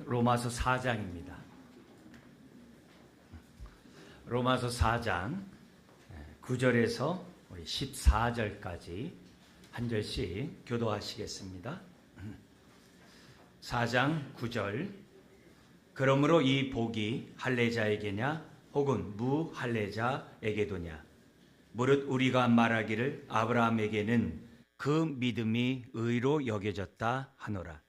로마서 4장입니다. 로마서 4장 9절에서 우리 14절까지 한 절씩 교도하시겠습니다. 4장 9절. 그러므로 이 복이 할례자에게냐 혹은 무할례자에게도냐? 무릇 우리가 말하기를 아브라함에게는 그 믿음이 의로 여겨졌다 하노라.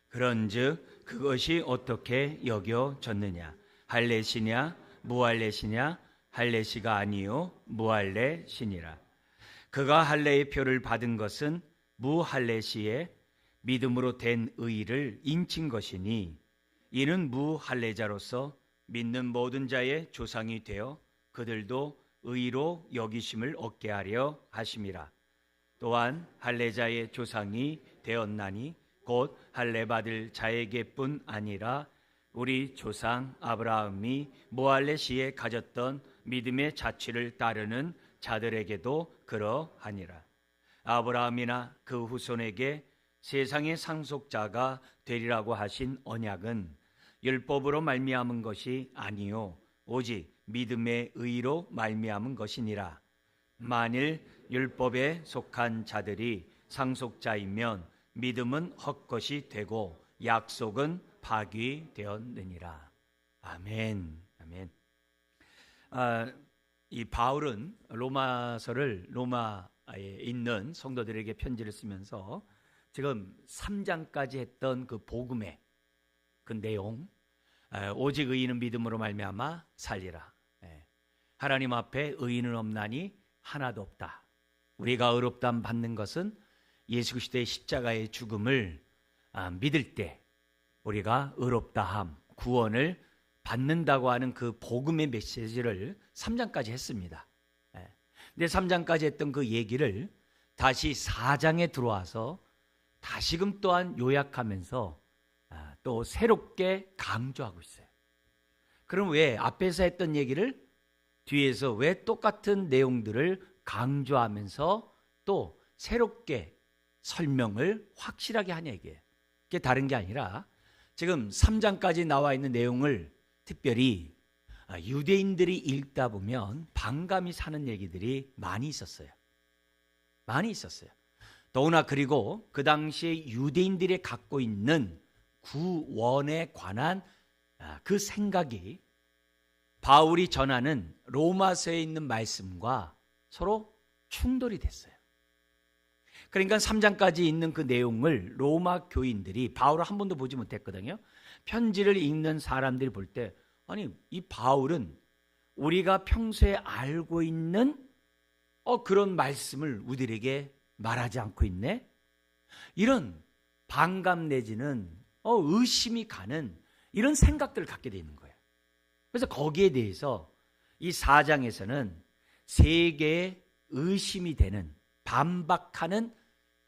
그런즉 그것이 어떻게 여겨졌느냐? 할례시냐 무할례시냐? 할례시가 아니요 무할례시니라. 그가 할례의 표를 받은 것은 무할례시에 믿음으로 된 의를 인친 것이니 이는 무할례자로서 믿는 모든 자의 조상이 되어 그들도 의로 여기심을 얻게 하려 하심이라. 또한 할례자의 조상이 되었나니 곧 할례 받을 자에게뿐 아니라 우리 조상 아브라함이 무할례시에 가졌던 믿음의 자취를 따르는 자들에게도 그러하니라. 아브라함이나 그 후손에게 세상의 상속자가 되리라고 하신 언약은 율법으로 말미암은 것이 아니요 오직 믿음의 의로 말미암은 것이니라. 만일 율법에 속한 자들이 상속자이면 믿음은 헛것이 되고 약속은 파기되었느니라. 아멘. 아멘. 이 바울은 로마서를 로마에 있는 성도들에게 편지를 쓰면서 지금 3장까지 했던 그 복음의 그 내용, 오직 의인은 믿음으로 말미암아 살리라. 하나님 앞에 의인은 없나니 하나도 없다. 우리가 의롭다함 받는 것은 예수 그리스도의 십자가의 죽음을 믿을 때 우리가 의롭다함, 구원을 받는다고 하는 그 복음의 메시지를 3장까지 했습니다. 근데 3장까지 했던 그 얘기를 다시 4장에 들어와서 다시금 또한 요약하면서 또 새롭게 강조하고 있어요. 그럼 왜 앞에서 했던 얘기를 뒤에서 왜 똑같은 내용들을 강조하면서 또 새롭게 설명을 확실하게 하냐 이게. 그게 다른 게 아니라 지금 3장까지 나와 있는 내용을 특별히 유대인들이 읽다 보면 반감이 사는 얘기들이 많이 있었어요. 많이 있었어요. 더구나 그리고 그 당시에 유대인들이 갖고 있는 구원에 관한 그 생각이 바울이 전하는 로마서에 있는 말씀과 서로 충돌이 됐어요. 그러니까 3장까지 있는 그 내용을 로마 교인들이 바울을 한 번도 보지 못했거든요. 편지를 읽는 사람들이 볼 때 아니 이 바울은 우리가 평소에 알고 있는 그런 말씀을 우리에게 말하지 않고 있네. 이런 반감 내지는 의심이 가는 이런 생각들을 갖게 되는 거예요. 그래서 거기에 대해서 이 4장에서는 세 개의 의심이 되는 반박하는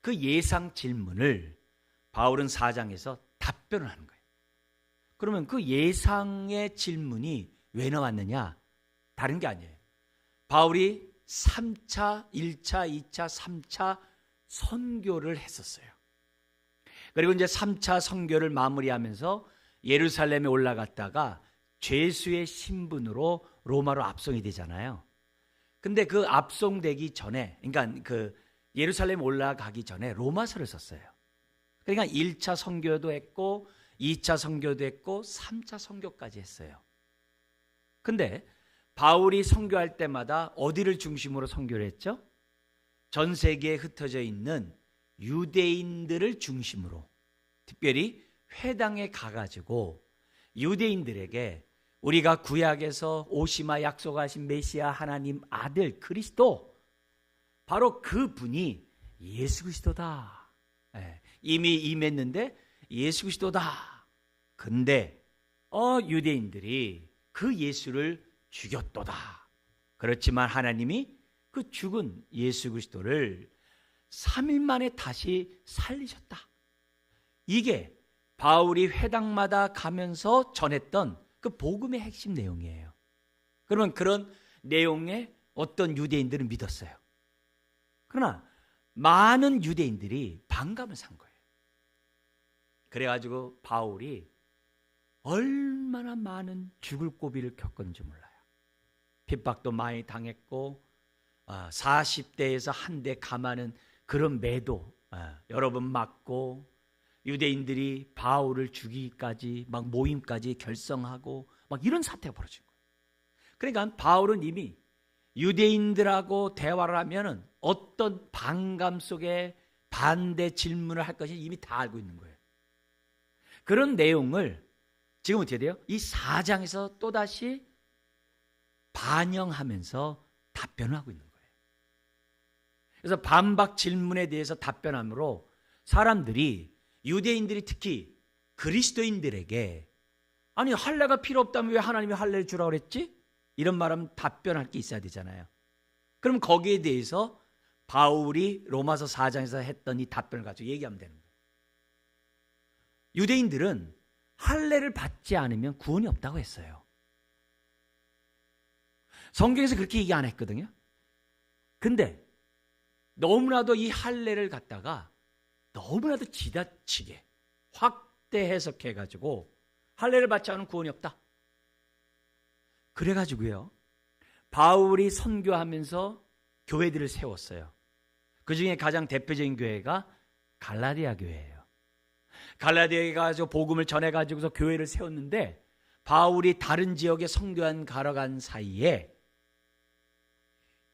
그 예상 질문을 바울은 4장에서 답변을 하는 거예요. 그러면 그 예상의 질문이 왜 나왔느냐? 다른 게 아니에요. 바울이 3차, 1차, 2차, 3차 선교를 했었어요. 그리고 이제 3차 선교를 마무리하면서 예루살렘에 올라갔다가 죄수의 신분으로 로마로 압송이 되잖아요. 근데 그 압송되기 전에, 그러니까 그 예루살렘 올라가기 전에 로마서를 썼어요. 그러니까 1차 선교도 했고 2차 선교도 했고 3차 선교까지 했어요. 근데 바울이 선교할 때마다 어디를 중심으로 선교를 했죠? 전 세계에 흩어져 있는 유대인들을 중심으로 특별히 회당에 가가지고 유대인들에게 우리가 구약에서 오시마 약속하신 메시아 하나님 아들 그리스도 바로 그분이 예수 그리스도다. 이미 임했는데 예수 그리스도다. 근데 유대인들이 그 예수를 죽였도다. 그렇지만 하나님이 그 죽은 예수 그리스도를 3일 만에 다시 살리셨다. 이게 바울이 회당마다 가면서 전했던 그 복음의 핵심 내용이에요. 그러면 그런 내용에 어떤 유대인들은 믿었어요. 그러나 많은 유대인들이 반감을 산 거예요. 그래가지고 바울이 얼마나 많은 죽을 고비를 겪었는지 몰라요. 핍박도 많이 당했고 40대에서 한 대 감하는 그런 매도 여러 번 맞고, 유대인들이 바울을 죽이기까지 막 모임까지 결성하고 막 이런 사태가 벌어진 거예요. 그러니까 바울은 이미 유대인들하고 대화를 하면은 어떤 반감 속에 반대 질문을 할 것인지 이미 다 알고 있는 거예요. 그런 내용을 지금 어떻게 돼요? 이 4장에서 또다시 반영하면서 답변을 하고 있는 거예요. 그래서 반박 질문에 대해서 답변함으로 사람들이, 유대인들이 특히 그리스도인들에게 아니 할례가 필요 없다면 왜 하나님이 할례를 주라고 그랬지? 이런 말하면 답변할 게 있어야 되잖아요. 그럼 거기에 대해서 바울이 로마서 4장에서 했던 이 답변을 가지고 얘기하면 되는 거예요. 유대인들은 할례를 받지 않으면 구원이 없다고 했어요. 성경에서 그렇게 얘기 안 했거든요. 근데 너무나도 이 할례를 갖다가 너무나도 지나치게 확대 해석해가지고 할례를 받지 않으면 구원이 없다. 그래가지고요, 바울이 선교하면서 교회들을 세웠어요. 그 중에 가장 대표적인 교회가 갈라디아 교회예요. 갈라디아에 가서 복음을 전해가지고서 교회를 세웠는데, 바울이 다른 지역에 선교한 가러 간 사이에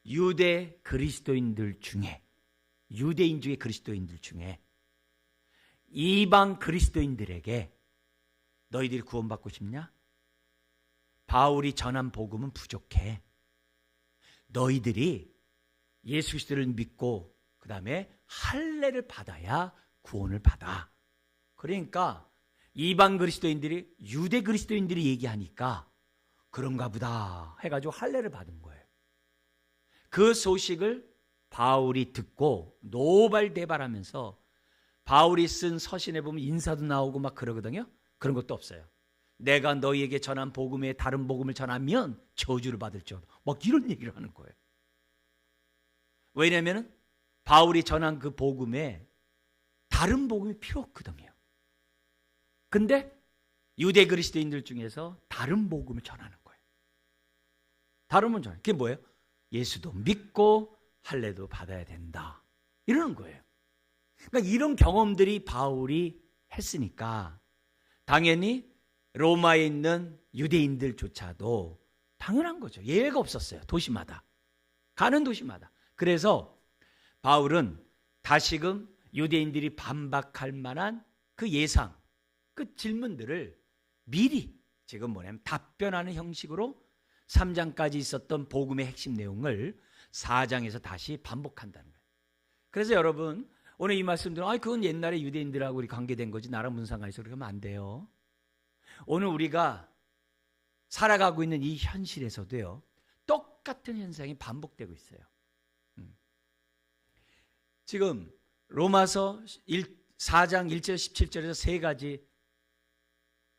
유대 그리스도인들 중에, 유대인 중에 그리스도인들 중에 이방 그리스도인들에게 너희들이 구원받고 싶냐? 바울이 전한 복음은 부족해. 너희들이 예수 그리스도를 믿고 그 다음에 할례를 받아야 구원을 받아. 그러니까 이방 그리스도인들이 유대 그리스도인들이 얘기하니까 그런가 보다 해가지고 할례를 받은 거예요. 그 소식을 바울이 듣고 노발대발하면서, 바울이 쓴 서신에 보면 인사도 나오고 막 그러거든요. 그런 것도 없어요. 내가 너희에게 전한 복음에 다른 복음을 전하면 저주를 받을 줄, 막 이런 얘기를 하는 거예요. 왜냐하면 바울이 전한 그 복음에 다른 복음이 필요 없거든요. 근데 유대 그리스도인들 중에서 다른 복음을 전하는 거예요. 다른 복음을 전하는, 그게 뭐예요? 예수도 믿고 할례도 받아야 된다, 이러는 거예요. 그러니까 이런 경험들이 바울이 했으니까 당연히 로마에 있는 유대인들조차도 당연한 거죠. 예외가 없었어요. 도시마다, 가는 도시마다. 그래서 바울은 다시금 유대인들이 반박할 만한 그 예상, 그 질문들을 미리 지금 뭐냐면 답변하는 형식으로 3장까지 있었던 복음의 핵심 내용을 4장에서 다시 반복한다는 거예요. 그래서 여러분, 오늘 이 말씀들은 그건 옛날에 유대인들하고 우리 관계된 거지 나랑 무슨 상관이 있어, 그렇게 하면 안 돼요. 오늘 우리가 살아가고 있는 이 현실에서도요, 똑같은 현상이 반복되고 있어요. 지금 로마서 4장 1절 17절에서 세 가지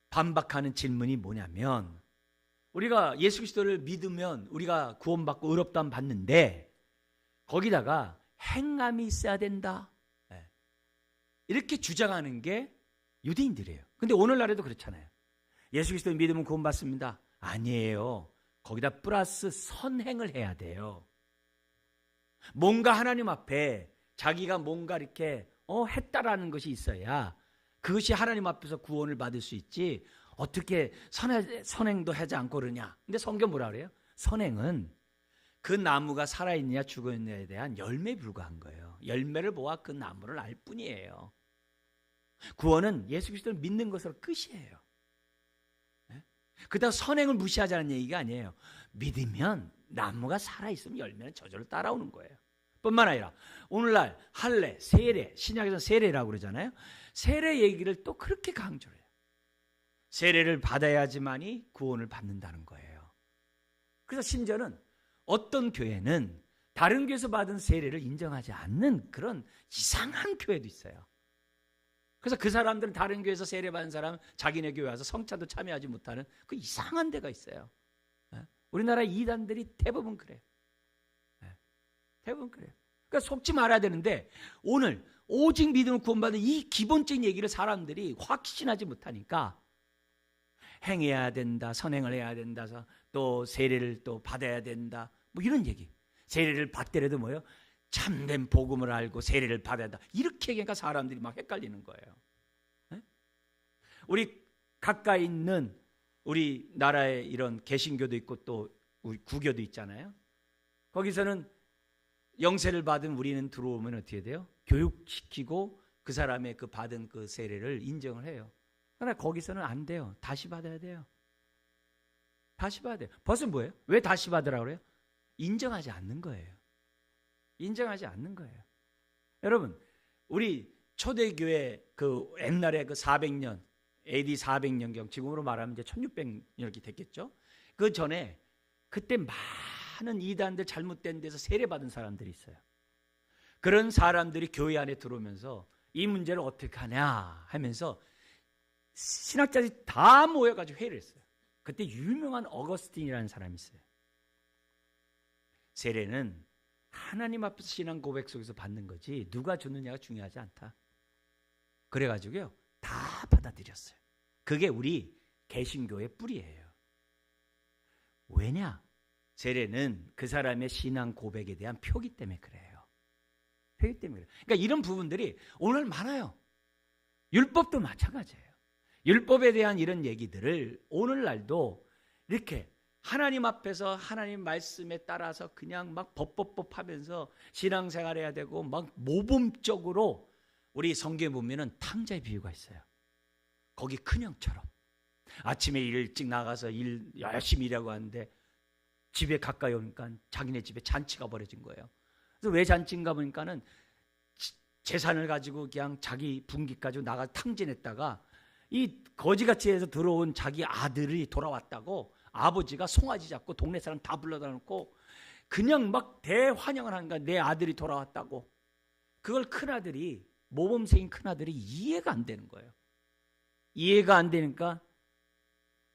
반박하는 질문이 뭐냐면, 우리가 예수 그리스도를 믿으면 우리가 구원받고 의롭다함 받는데 거기다가 행함이 있어야 된다, 이렇게 주장하는 게 유대인들이에요. 근데 오늘날에도 그렇잖아요. 예수 그리스도를 믿으면 구원받습니다. 아니에요. 거기다 플러스 선행을 해야 돼요. 뭔가 하나님 앞에 자기가 뭔가 이렇게 했다라는 것이 있어야 그것이 하나님 앞에서 구원을 받을 수 있지, 어떻게 선행도 하지 않고 그러냐. 근데 성경 뭐라 그래요? 선행은 그 나무가 살아있느냐 죽었느냐에 대한 열매에 불과한 거예요. 열매를 보아 그 나무를 알 뿐이에요. 구원은 예수 그리스도를 믿는 것으로 끝이에요. 그렇다고 선행을 무시하자는 얘기가 아니에요. 믿으면 나무가 살아있으면 열매는 저절로 따라오는 거예요. 뿐만 아니라 오늘날 할례, 세례, 신약에서는 세례라고 그러잖아요. 세례 얘기를 또 그렇게 강조를 해요. 세례를 받아야지만이 구원을 받는다는 거예요. 그래서 심지어는 어떤 교회는 다른 교회에서 받은 세례를 인정하지 않는 그런 이상한 교회도 있어요. 그래서 그 사람들은 다른 교회에서 세례 받은 사람 자기네 교회 와서 성찬도 참여하지 못하는 그 이상한 데가 있어요. 우리나라 이단들이 대부분 그래요. 대부분 그래요. 그러니까 속지 말아야 되는데, 오늘 오직 믿음을 구원받는 이 기본적인 얘기를 사람들이 확신하지 못하니까 행해야 된다, 선행을 해야 된다, 또 세례를 또 받아야 된다, 뭐 이런 얘기. 세례를 받더라도 뭐요? 참된 복음을 알고 세례를 받아야 한다. 이렇게 얘기하니까 사람들이 막 헷갈리는 거예요. 네? 우리 가까이 있는 우리 나라에 이런 개신교도 있고 또 우리 구교도 있잖아요. 거기서는 영세를 받은 우리는 들어오면 어떻게 돼요? 교육시키고 그 사람의 그 받은 그 세례를 인정을 해요. 그러나 거기서는 안 돼요. 다시 받아야 돼요. 다시 받아야 돼요. 벌써 뭐예요? 왜 다시 받으라고 그래요? 인정하지 않는 거예요. 인정하지 않는 거예요. 여러분, 우리 초대교회 그 옛날에 그 400년, AD 400년경, 지금으로 말하면 이제 1600년이 됐겠죠? 그 전에 그때 많은 이단들 잘못된 데서 세례받은 사람들이 있어요. 그런 사람들이 교회 안에 들어오면서 이 문제를 어떻게 하냐 하면서 신학자들이 다 모여가지고 회의를 했어요. 그때 유명한 어거스틴이라는 사람이 있어요. 세례는 하나님 앞에서 신앙 고백 속에서 받는 거지 누가 주느냐가 중요하지 않다. 그래가지고요 다 받아들였어요. 그게 우리 개신교의 뿌리예요. 왜냐? 세례는 그 사람의 신앙 고백에 대한 표기 때문에 그래요. 표기 때문에 그래요. 그러니까 이런 부분들이 오늘 많아요. 율법도 마찬가지예요. 율법에 대한 이런 얘기들을 오늘날도 이렇게 하나님 앞에서 하나님 말씀에 따라서 그냥 막 법법법 하면서 신앙생활 해야 되고 막 모범적으로 우리 성경에 보면은 탕자의 비유가 있어요. 거기 큰형처럼 아침에 일찍 나가서 일 열심히 일하고 하는데 집에 가까이 오니까 자기네 집에 잔치가 벌어진 거예요. 그래서 왜 잔치인가 보니까는 재산을 가지고 그냥 자기 분기 가지고 나가 탕진했다가 이 거지같이 해서 들어온 자기 아들이 돌아왔다고 아버지가 송아지 잡고 동네 사람 다 불러다 놓고 그냥 막 대환영을 하는 거야. 내 아들이 돌아왔다고. 그걸 큰아들이, 모범생인 큰아들이 이해가 안 되는 거예요. 이해가 안 되니까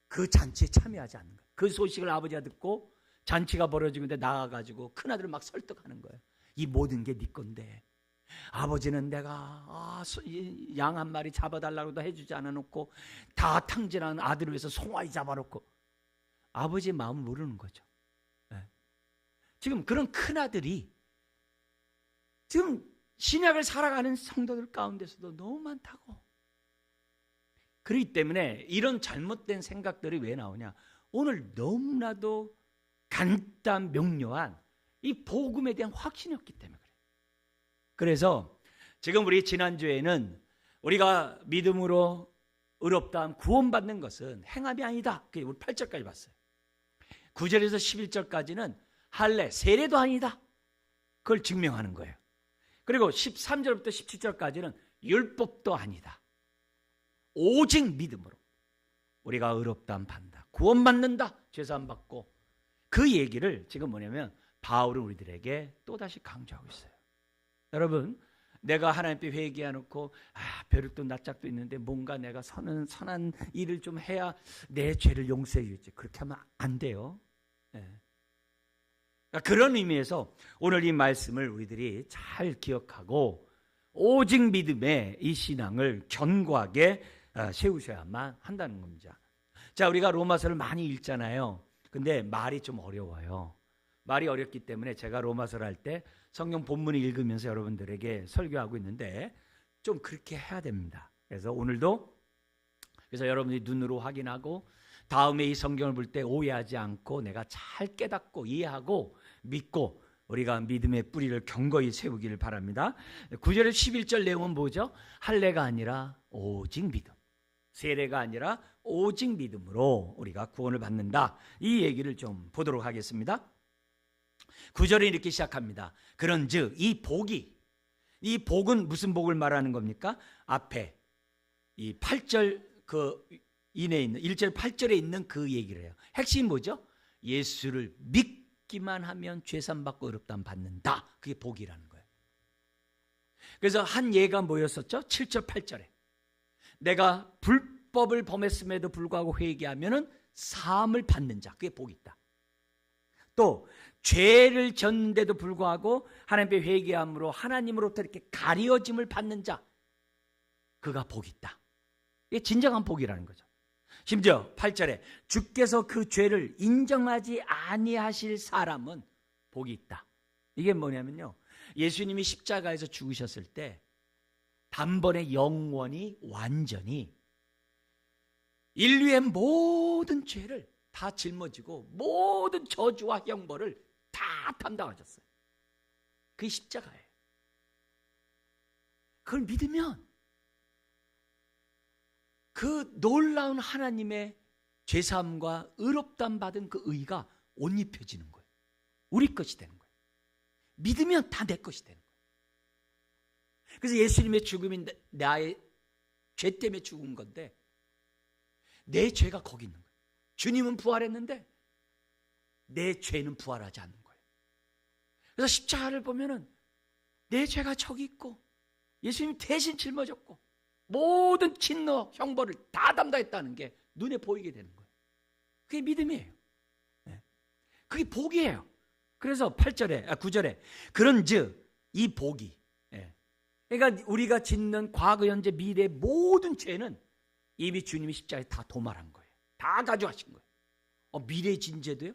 그 잔치에 참여하지 않는 거예요. 그 소식을 아버지가 듣고 잔치가 벌어지는데 나가가지고 큰아들을 막 설득하는 거예요. 이 모든 게 네 건데 아버지는 내가 양 한 마리 잡아달라고도 해주지 않아놓고 다 탕진한 아들을 위해서 송아지 잡아놓고. 아버지의 마음을 모르는 거죠. 네. 지금 그런 큰아들이 지금 신약을 살아가는 성도들 가운데서도 너무 많다고. 그렇기 때문에 이런 잘못된 생각들이 왜 나오냐? 오늘 너무나도 간단 명료한 이 복음에 대한 확신이 없기 때문에 그래요. 그래서 지금 우리 지난주에는 우리가 믿음으로 의롭다함 구원받는 것은 행함이 아니다. 우리 8절까지 봤어요. 9절에서 11절까지는 할례, 세례도 아니다. 그걸 증명하는 거예요. 그리고 13절부터 17절까지는 율법도 아니다. 오직 믿음으로 우리가 의롭다함 받는다. 구원받는다. 죄사함 받고. 그 얘기를 지금 뭐냐면 바울은 우리들에게 또다시 강조하고 있어요. 여러분, 내가 하나님 앞에 회개해놓고 벼룩도 낯짝도 있는데 뭔가 내가 선한 일을 좀 해야 내 죄를 용서해 주지. 그렇게 하면 안 돼요. 네. 그러니까 그런 의미에서 오늘 이 말씀을 우리들이 잘 기억하고 오직 믿음의 이 신앙을 견고하게 세우셔야만 한다는 겁니다. 자, 우리가 로마서를 많이 읽잖아요. 근데 말이 좀 어려워요. 말이 어렵기 때문에 제가 로마서를 할 때 성경 본문을 읽으면서 여러분들에게 설교하고 있는데 좀 그렇게 해야 됩니다. 그래서 오늘도 여러분들이 눈으로 확인하고 다음에 이 성경을 볼 때 오해하지 않고 내가 잘 깨닫고 이해하고 믿고 우리가 믿음의 뿌리를 견고히 세우기를 바랍니다. 9절에 11절 내용은 뭐죠? 할례가 아니라 오직 믿음. 세례가 아니라 오직 믿음으로 우리가 구원을 받는다. 이 얘기를 좀 보도록 하겠습니다. 9절에 이렇게 시작합니다. 그런즉 이 복은 무슨 복을 말하는 겁니까? 앞에 이 8절 그 이내에 있는 1절 8절에 있는 그 얘기를 해요. 핵심이 뭐죠? 예수를 믿기만 하면 죄산 받고 의롭다함 받는다. 그게 복이라는 거예요. 그래서 한 예가 뭐였었죠? 7절 8절에 내가 불법을 범했음에도 불구하고 회개하면은 사함을 받는 자, 그게 복이 있다. 또 죄를 졌는데도 불구하고 하나님께 회개함으로 하나님으로부터 이렇게 가려짐을 받는 자, 그가 복이 있다. 이게 진정한 복이라는 거죠. 심지어 8절에 주께서 그 죄를 인정하지 아니하실 사람은 복이 있다. 이게 뭐냐면요, 예수님이 십자가에서 죽으셨을 때 단번에 영원히 완전히 인류의 모든 죄를 다 짊어지고 모든 저주와 형벌을 다 담당하셨어요. 그게 십자가예요. 그걸 믿으면 그 놀라운 하나님의 죄사함과 의롭다함 받은 그 의가 옷 입혀지는 거예요. 우리 것이 되는 거예요. 믿으면 다 내 것이 되는 거예요. 그래서 예수님의 죽음이 나의 죄 때문에 죽은 건데 내 죄가 거기 있는 거예요. 주님은 부활했는데 내 죄는 부활하지 않는 거예요. 그래서 십자가를 보면은 내 죄가 저기 있고 예수님이 대신 짊어졌고 모든 진노, 형벌을 다 담당했다는 게 눈에 보이게 되는 거예요. 그게 믿음이에요. 그게 복이에요. 그래서 9절에 그런즉 이 복이, 그러니까 우리가 짓는 과거, 현재, 미래의 모든 죄는 이미 주님이 십자가에 다 도말한 거예요. 다 가져가신 거예요. 미래의 진 죄도요?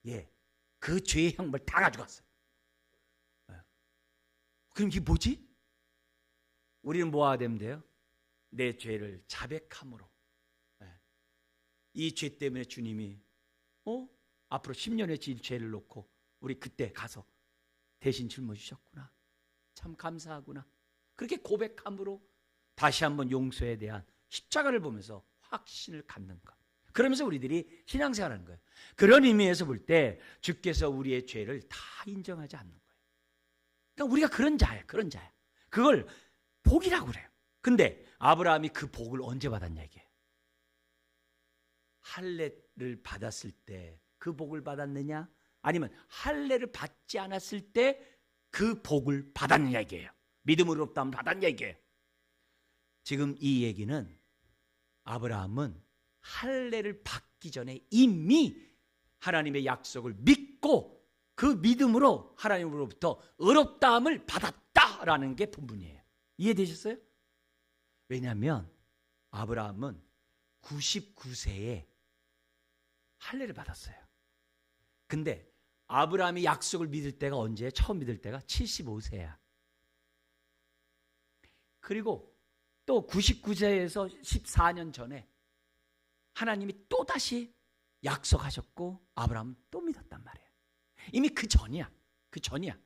예, 그 죄의 형벌 다 가져갔어요. 그럼 이게 뭐지? 우리는 뭐가 되면 돼요? 내 죄를 자백함으로, 이 죄 때문에 주님이 앞으로 10년의 질 죄를 놓고 우리 그때 가서 대신 짊어지셨구나, 참 감사하구나, 그렇게 고백함으로 다시 한번 용서에 대한 십자가를 보면서 확신을 갖는 것. 그러면서 우리들이 신앙생활하는 거예요. 그런 의미에서 볼 때 주께서 우리의 죄를 다 인정하지 않는 거예요. 그러니까 우리가 그런 자예요. 그런 자야. 그걸 복이라고 그래요. 근데 아브라함이 그 복을 언제 받았냐 이게. 할례를 받았을 때 그 복을 받았느냐, 아니면 할례를 받지 않았을 때 그 복을 받았느냐 이게요. 믿음으로 없다면 받았냐 이게요. 지금 이 얘기는 아브라함은 할례를 받기 전에 이미 하나님의 약속을 믿고 그 믿음으로 하나님으로부터 의롭다함을 받았다라는 게 본분이에요. 이해되셨어요? 왜냐하면 아브라함은 99세에 할례를 받았어요. 근데 아브라함이 약속을 믿을 때가 언제예요? 처음 믿을 때가 75세야. 그리고 또 99세에서 14년 전에 하나님이 또다시 약속하셨고 아브라함은 또 믿었단 말이에요. 이미 그 전이야. 그 전이야.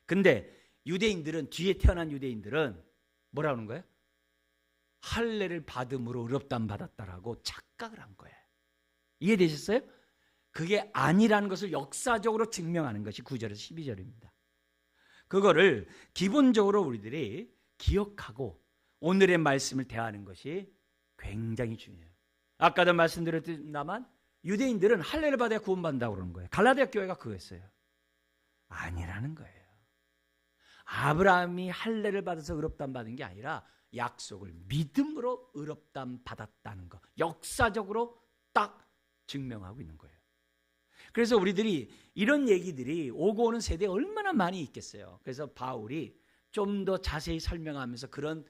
근데 유대인들은, 뒤에 태어난 유대인들은 뭐라 하는 거예요? 할례를 받음으로 의롭다함 받았다라고 착각을 한 거예요. 이해되셨어요? 그게 아니라는 것을 역사적으로 증명하는 것이 9절에서 12절입니다. 그거를 기본적으로 우리들이 기억하고 오늘의 말씀을 대하는 것이 굉장히 중요해요. 아까도 말씀드렸지만 유대인들은 할례를 받아야 구원받는다고 그러는 거예요. 갈라디아 교회가 그거였어요. 아니라는 거예요. 아브라함이 할례를 받아서 의롭다함 받은 게 아니라 약속을 믿음으로 의롭다함 받았다는 거, 역사적으로 딱 증명하고 있는 거예요. 그래서 우리들이 이런 얘기들이 오고 오는 세대에 얼마나 많이 있겠어요. 그래서 바울이 좀 더 자세히 설명하면서 그런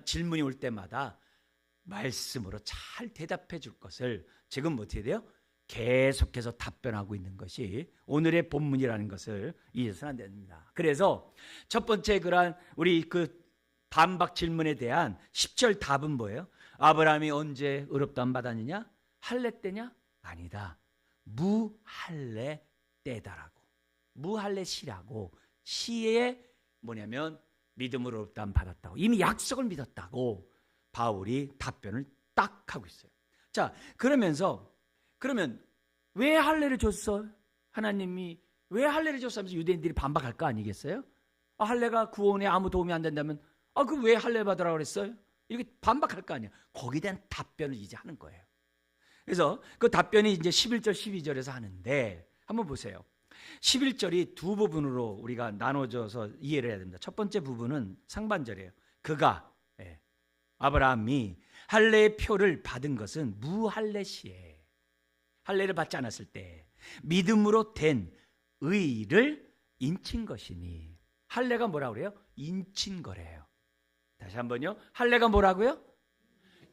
질문이 올 때마다 말씀으로 잘 대답해 줄 것을 지금 어떻게 돼요? 계속해서 답변하고 있는 것이 오늘의 본문이라는 것을 이해해서는 안 됩니다. 그래서 첫 번째 그러한 우리 그 반박 질문에 대한 10절 답은 뭐예요? 아브라함이 언제 의롭다함 받았느냐? 할례 때냐? 아니다. 무할례 때다라고. 무할례 시라고. 시에 뭐냐면 믿음으로 의롭다함 받았다고. 이미 약속을 믿었다고 바울이 답변을 딱 하고 있어요. 자, 그러면 왜 할례를 줬어? 하나님이 왜 할례를 줬어 하면서 유대인들이 반박할 거 아니겠어요? 할례가 구원에 아무 도움이 안 된다면 그럼 왜 할례 받으라고 그랬어요? 이렇게 반박할 거 아니에요. 거기에 대한 답변을 이제 하는 거예요. 그래서 그 답변이 이제 11절 12절에서 하는데 한번 보세요. 11절이 두 부분으로 우리가 나눠져서 이해를 해야 됩니다. 첫 번째 부분은 상반절이에요. 그가 아브라함이 할례의 표를 받은 것은 무할례 시에, 할례를 받지 않았을 때 믿음으로 된 의를 인친 것이니. 할례가 뭐라고 그래요? 인친 거래요. 다시 한번요. 할례가 뭐라고요?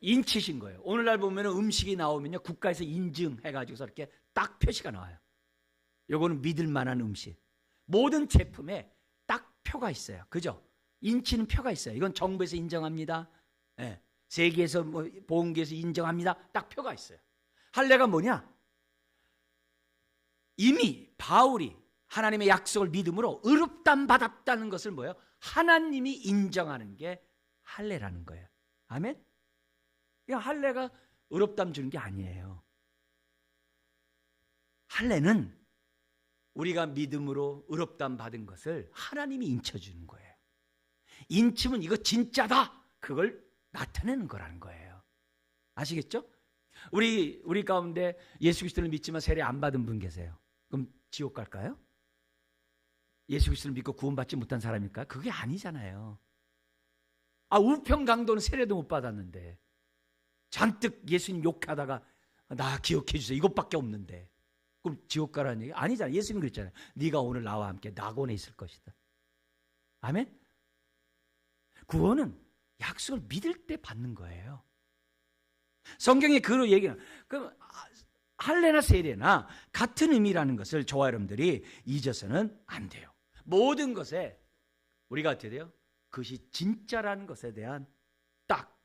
인치신 거예요. 오늘날 보면 음식이 나오면요, 국가에서 인증해가지고서 이렇게 딱 표시가 나와요. 요거는 믿을 만한 음식. 모든 제품에 딱 표가 있어요. 그죠? 인치는 표가 있어요. 이건 정부에서 인정합니다. 예. 세계에서 보건계에서 인정합니다. 딱 표가 있어요. 할례가 뭐냐? 이미 바울이 하나님의 약속을 믿음으로 의롭다함 받았다는 것을 뭐예요? 하나님이 인정하는 게 할례라는 거예요. 아멘? 할례가 의롭다함 주는 게 아니에요. 할례는 우리가 믿음으로 의롭다함 받은 것을 하나님이 인쳐주는 거예요. 인침은 이거 진짜다, 그걸 나타내는 거라는 거예요. 아시겠죠? 우리 가운데 예수 그리스도를 믿지만 세례 안 받은 분 계세요. 그럼 지옥 갈까요? 예수 그리스도를 믿고 구원받지 못한 사람일까요? 그게 아니잖아요. 우평강도는 세례도 못 받았는데 잔뜩 예수님 욕하다가 나 기억해 주세요, 이것밖에 없는데 그럼 지옥 가라는 얘기 아니잖아요. 예수님 그랬잖아요. 네가 오늘 나와 함께 낙원에 있을 것이다. 아멘? 구원은 약속을 믿을 때 받는 거예요. 성경에 그런 얘기는, 그럼 할례나 세례나 같은 의미라는 것을 저와 여러분들이 잊어서는 안 돼요. 모든 것에 우리가 어떻게 돼요? 그것이 진짜라는 것에 대한 딱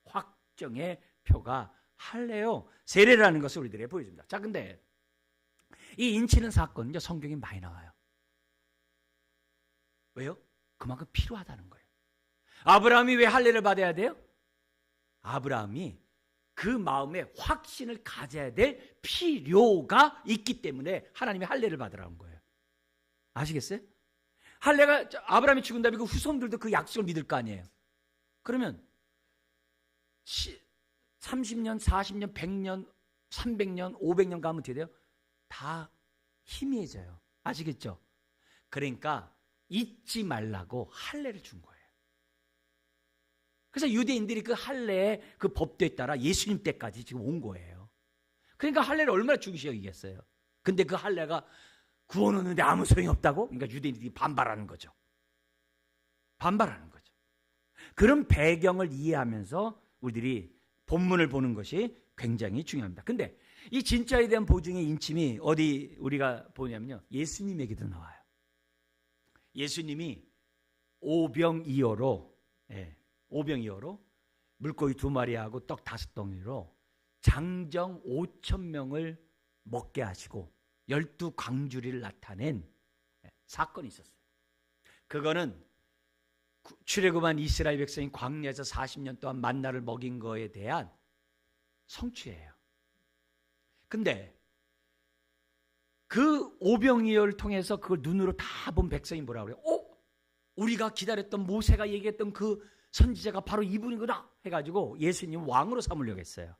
확정의 표가 할례요, 세례라는 것을 우리들에게 보여줍니다. 자, 근데 이 인치는 사건은요, 성경에 많이 나와요. 왜요? 그만큼 필요하다는 거예요. 아브라함이 왜 할례를 받아야 돼요? 아브라함이 그 마음에 확신을 가져야 될 필요가 있기 때문에 하나님이 할례를 받으라는 거예요. 아시겠어요? 할례가, 아브라함이 죽은 다음에 그 후손들도 그 약속을 믿을 거 아니에요. 그러면 30년, 40년, 100년, 300년, 500년 가면 어떻게 돼요? 다 희미해져요. 아시겠죠? 그러니까 잊지 말라고 할례를 준 거예요. 그래서 유대인들이 그 할례의 그 법도에 따라 예수님 때까지 지금 온 거예요. 그러니까 할례를 얼마나 중시 여기겠어요. 근데 그 할례가 구원 얻는데 아무 소용이 없다고? 그러니까 유대인들이 반발하는 거죠. 반발하는 거죠. 그런 배경을 이해하면서 우리들이 본문을 보는 것이 굉장히 중요합니다. 근데 이 진짜에 대한 보증의 인침이 어디 우리가 보냐면요, 예수님에게도 나와요. 예수님이 오병이어로 물고기 2마리하고 떡 5덩이로 장정 5,000명을 먹게 하시고 12광주리를 나타낸 사건이 있었어요. 그거는 출애굽한 이스라엘 백성이 광야에서 40년 동안 만나를 먹인 거에 대한 성취예요. 근데 그 오병이어를 통해서 그걸 눈으로 다 본 백성이 뭐라 그래요? 우리가 기다렸던 모세가 얘기했던 그 선지자가 바로 이분이구나 해가지고 예수님 왕으로 삼으려고 했어요.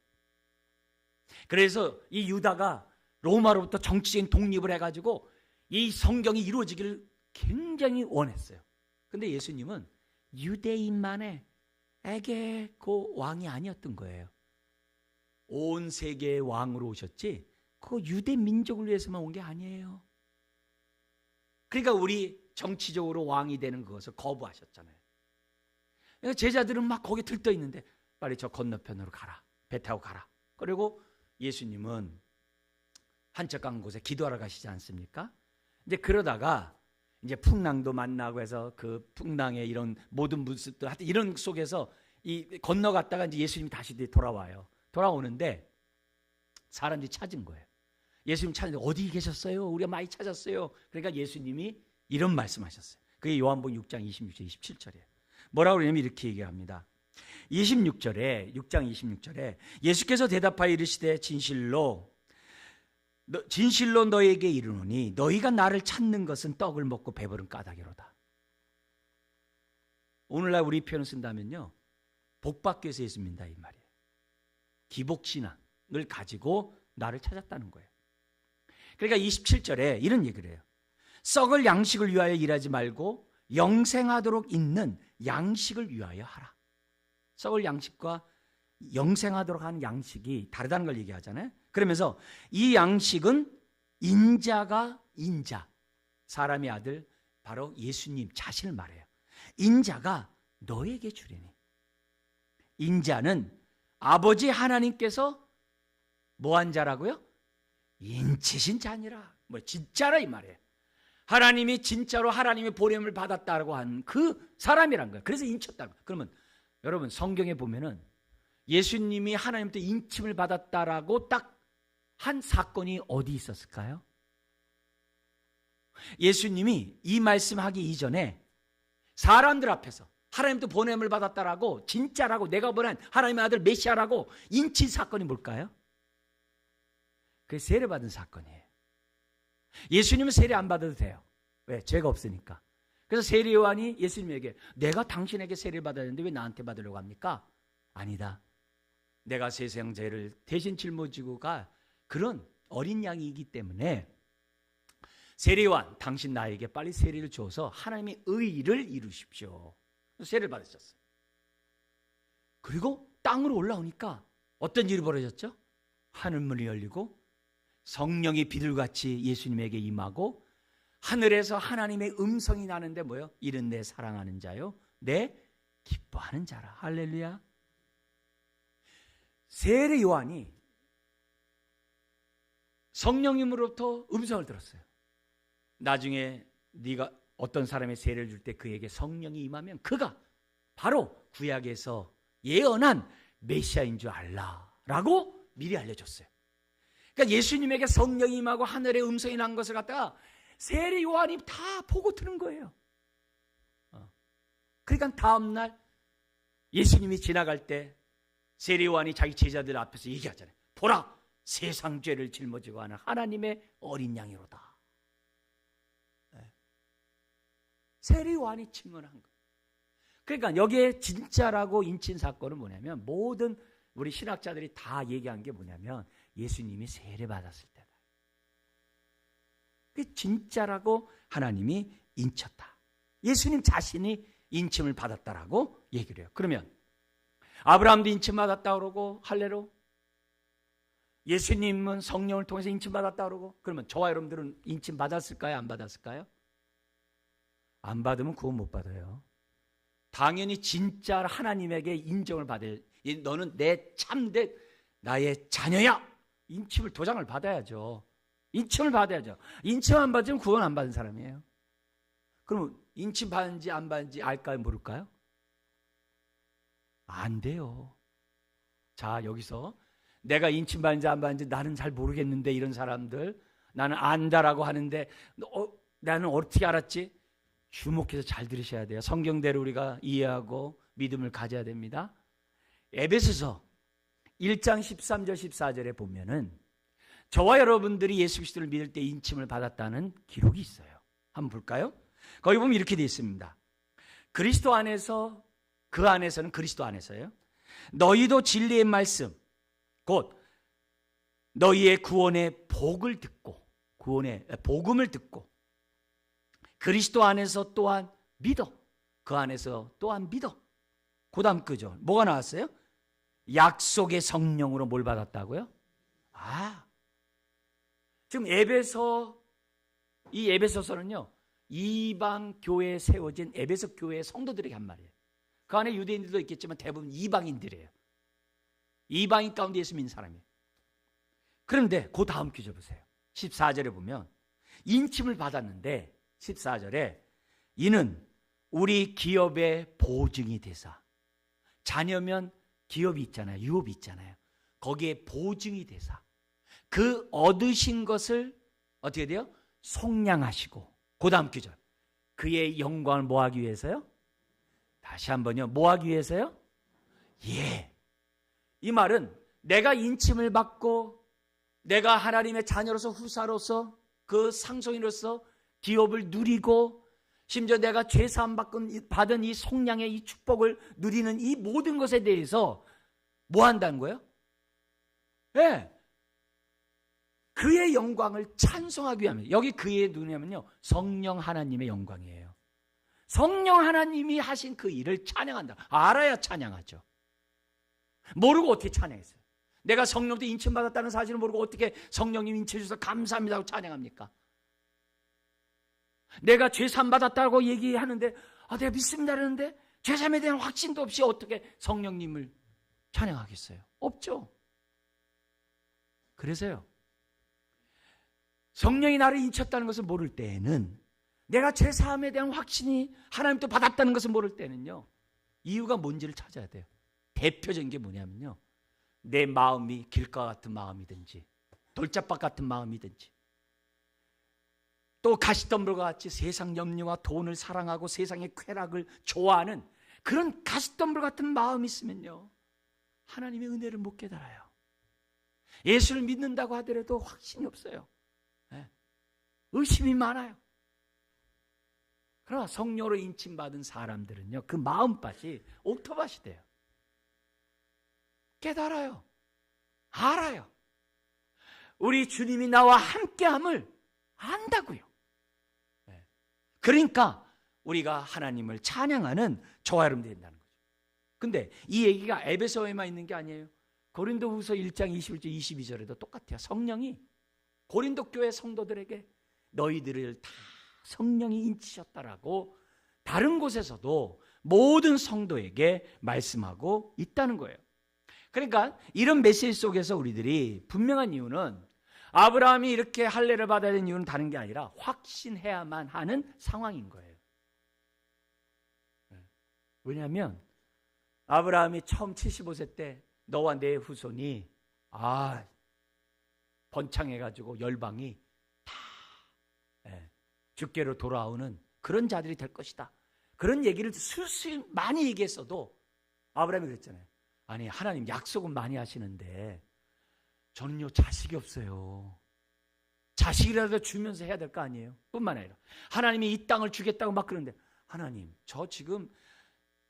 그래서 이 유다가 로마로부터 정치적인 독립을 해가지고 이 성경이 이루어지기를 굉장히 원했어요. 근데 예수님은 유대인만의 에게 그 왕이 아니었던 거예요. 온 세계의 왕으로 오셨지 그 유대 민족을 위해서만 온 게 아니에요. 그러니까 우리 정치적으로 왕이 되는 것을 거부하셨잖아요. 그러니까 제자들은 막 거기 들떠 있는데 빨리 저 건너편으로 가라, 배 타고 가라. 그리고 예수님은 한적한 곳에 기도하러 가시지 않습니까? 이제 그러다가 이제 풍랑도 만나고 해서 그 풍랑의 이런 모든 모습들 하여튼 이런 속에서 이 건너갔다가 이제 예수님이 다시 돌아와요. 돌아오는데 사람들이 찾은 거예요. 예수님 찾는데 어디 계셨어요? 우리가 많이 찾았어요. 그러니까 예수님이 이런 말씀하셨어요. 그게 요한복음 6장 26절 27절이에요. 뭐라고 그러냐면 이렇게 얘기합니다. 26절에 6장 26절에 예수께서 대답하여 이르시되 진실로 너에게 이르노니 너희가 나를 찾는 것은 떡을 먹고 배부른 까닭이로다. 오늘날 우리 표현을 쓴다면요, 복받기 위해서 예수 믿는다 이 말이에요. 기복신앙을 가지고 나를 찾았다는 거예요. 그러니까 27절에 이런 얘기를 해요. 썩을 양식을 위하여 일하지 말고 영생하도록 있는 양식을 위하여 하라. 썩을 양식과 영생하도록 하는 양식이 다르다는 걸 얘기하잖아요. 그러면서 이 양식은 인자가 인자, 사람의 아들 바로 예수님 자신을 말해요. 인자가 너에게 주리니. 인자는 아버지 하나님께서 뭐한 자라고요? 인치신 자니라. 뭐 진짜라 이 말이에요. 하나님이 진짜로 하나님의 보냄을 받았다고 한 그 사람이란 거예요. 그래서 인쳤다고. 그러면 여러분 성경에 보면은 예수님이 하나님부터 인침을 받았다라고 딱 한 사건이 어디 있었을까요? 예수님이 이 말씀하기 이전에 사람들 앞에서 하나님부터 보냄을 받았다라고 진짜라고 내가 보낸 하나님의 아들 메시아라고 인친 사건이 뭘까요? 그게 세례받은 사건이에요. 예수님은 세례 안 받아도 돼요. 왜? 죄가 없으니까. 그래서 세례 요한이 예수님에게 내가 당신에게 세례를 받아야 되는데 왜 나한테 받으려고 합니까? 아니다. 내가 세상 죄를 대신 짊어지고 가 그런 어린 양이기 때문에 세례 요한 당신 나에게 빨리 세례를 줘서 하나님의 의를 이루십시오. 세례를 받으셨어요. 그리고 땅으로 올라오니까 어떤 일이 벌어졌죠? 하늘문이 열리고 성령이 비둘같이 예수님에게 임하고 하늘에서 하나님의 음성이 나는데 뭐요? 이는 내 사랑하는 자요 내 기뻐하는 자라. 할렐루야. 세례 요한이 성령님으로부터 음성을 들었어요. 나중에 네가 어떤 사람의 세례를 줄 때 그에게 성령이 임하면 그가 바로 구약에서 예언한 메시아인 줄 알라라고 미리 알려줬어요. 그러니까 예수님에게 성령이 임하고 하늘의 음성이 난 것을 갖다가 세례 요한이 다 보고 들은 거예요. 그러니까 다음날 예수님이 지나갈 때 세례 요한이 자기 제자들 앞에서 얘기하잖아요. 보라, 세상 죄를 짊어지고 하는 하나님의 어린 양이로다. 세례 요한이 증언한 거. 그러니까 여기에 진짜라고 인친 사건은 뭐냐면 모든 우리 신학자들이 다 얘기한 게 뭐냐면 예수님이 세례 받았을 때다. 그게 진짜라고 하나님이 인쳤다. 예수님 자신이 인침을 받았다라고 얘기를 해요. 그러면 아브라함도 인침 받았다 그러고 할례로 예수님은 성령을 통해서 인침 받았다 그러고 그러면 저와 여러분들은 인침 받았을까요? 안 받았을까요? 안 받으면 구원 못 받아요. 당연히 진짜 하나님에게 인정을 받을 너는 내 참된 나의 자녀야. 인침을 도장을 받아야죠. 인침을 받아야죠. 인침 안 받으면 구원 안 받은 사람이에요. 그럼 인침 받은지 안 받은지 알까요? 모를까요? 안 돼요. 자, 여기서 내가 인침 받은지 안 받은지 나는 잘 모르겠는데 이런 사람들 나는 안다라고 하는데 나는 어떻게 알았지? 주목해서 잘 들으셔야 돼요. 성경대로 우리가 이해하고 믿음을 가져야 됩니다. 에베소서 1장 13절 14절에 보면은 저와 여러분들이 예수 그리스도를 믿을 때 인침을 받았다는 기록이 있어요. 한번 볼까요? 거기 보면 이렇게 되어 있습니다. 그리스도 안에서 그 안에서는 그리스도 안에서요. 너희도 진리의 말씀 곧 너희의 구원의 복을 듣고 구원의 복음을 듣고 그리스도 안에서 또한 믿어. 그 안에서 또한 믿어. 그 다음 끄죠. 뭐가 나왔어요? 약속의 성령으로 뭘 받았다고요? 지금 이 에베소서는요, 이방 교회에 세워진 에베소 교회의 성도들에게 한 말이에요. 그 안에 유대인들도 있겠지만 대부분 이방인들이에요. 이방인 가운데 예수 믿는 사람이에요. 그런데 그 다음 구절 보세요. 14절에 보면 인침을 받았는데 14절에 이는 우리 기업의 보증이 되사 자녀면 기업이 있잖아요. 유업이 있잖아요. 거기에 보증이 되사 그 얻으신 것을 어떻게 돼요? 속량하시고 그 다음 구절 그의 영광을 뭐하기 위해서요? 다시 한번요. 뭐하기 위해서요? 예. 이 말은 내가 인침을 받고 내가 하나님의 자녀로서 후사로서 그 상속인으로서 기업을 누리고 심지어 내가 죄사함 받은 이 속량의 이 축복을 누리는 이 모든 것에 대해서 뭐 한다는 거예요? 네. 그의 영광을 찬송하기 위함이에요. 여기 그의 누구냐면요, 성령 하나님의 영광이에요. 성령 하나님이 하신 그 일을 찬양한다. 알아야 찬양하죠. 모르고 어떻게 찬양했어요? 내가 성령도 인침받았다는 사실을 모르고 어떻게 성령님 인쳐주셔서 감사합니다 하고 찬양합니까? 내가 죄사함 받았다고 얘기하는데 내가 믿습니다 그러는데 죄사함에 대한 확신도 없이 어떻게 성령님을 찬양하겠어요? 없죠. 그래서요, 성령이 나를 인쳤다는 것을 모를 때에는, 내가 죄사함에 대한 확신이 하나님도 받았다는 것을 모를 때는요, 이유가 뭔지를 찾아야 돼요. 대표적인 게 뭐냐면요, 내 마음이 길가 같은 마음이든지 돌짝밭 같은 마음이든지, 또 가시덤불과 같이 세상 염려와 돈을 사랑하고 세상의 쾌락을 좋아하는 그런 가시덤불 같은 마음이 있으면요, 하나님의 은혜를 못 깨달아요. 예수를 믿는다고 하더라도 확신이 없어요. 의심이 많아요. 그러나 성령으로 인침받은 사람들은요, 그 마음밭이 옥토밭이 돼요. 깨달아요. 알아요. 우리 주님이 나와 함께함을 안다고요. 그러니까 우리가 하나님을 찬양하는 저와 여러분들이 된다는 거죠. 근데 이 얘기가 에베소에만 있는 게 아니에요. 고린도후서 1장 21절 22절에도 똑같아요. 성령이 고린도 교회 성도들에게 너희들을 다 성령이 인치셨다라고 다른 곳에서도 모든 성도에게 말씀하고 있다는 거예요. 그러니까 이런 메시지 속에서 우리들이 분명한 이유는, 아브라함이 이렇게 할례를 받아야 되는 이유는 다른 게 아니라 확신해야만 하는 상황인 거예요. 왜냐하면 아브라함이 처음 75세 때 너와 내 후손이 번창해가지고 열방이 다 주께로 돌아오는 그런 자들이 될 것이다, 그런 얘기를 수술 많이 얘기했어도 아브라함이 그랬잖아요. 아니, 하나님 약속은 많이 하시는데 저는요 자식이 없어요. 자식이라도 주면서 해야 될 거 아니에요. 뿐만 아니라 하나님이 이 땅을 주겠다고 막 그러는데, 하나님 저 지금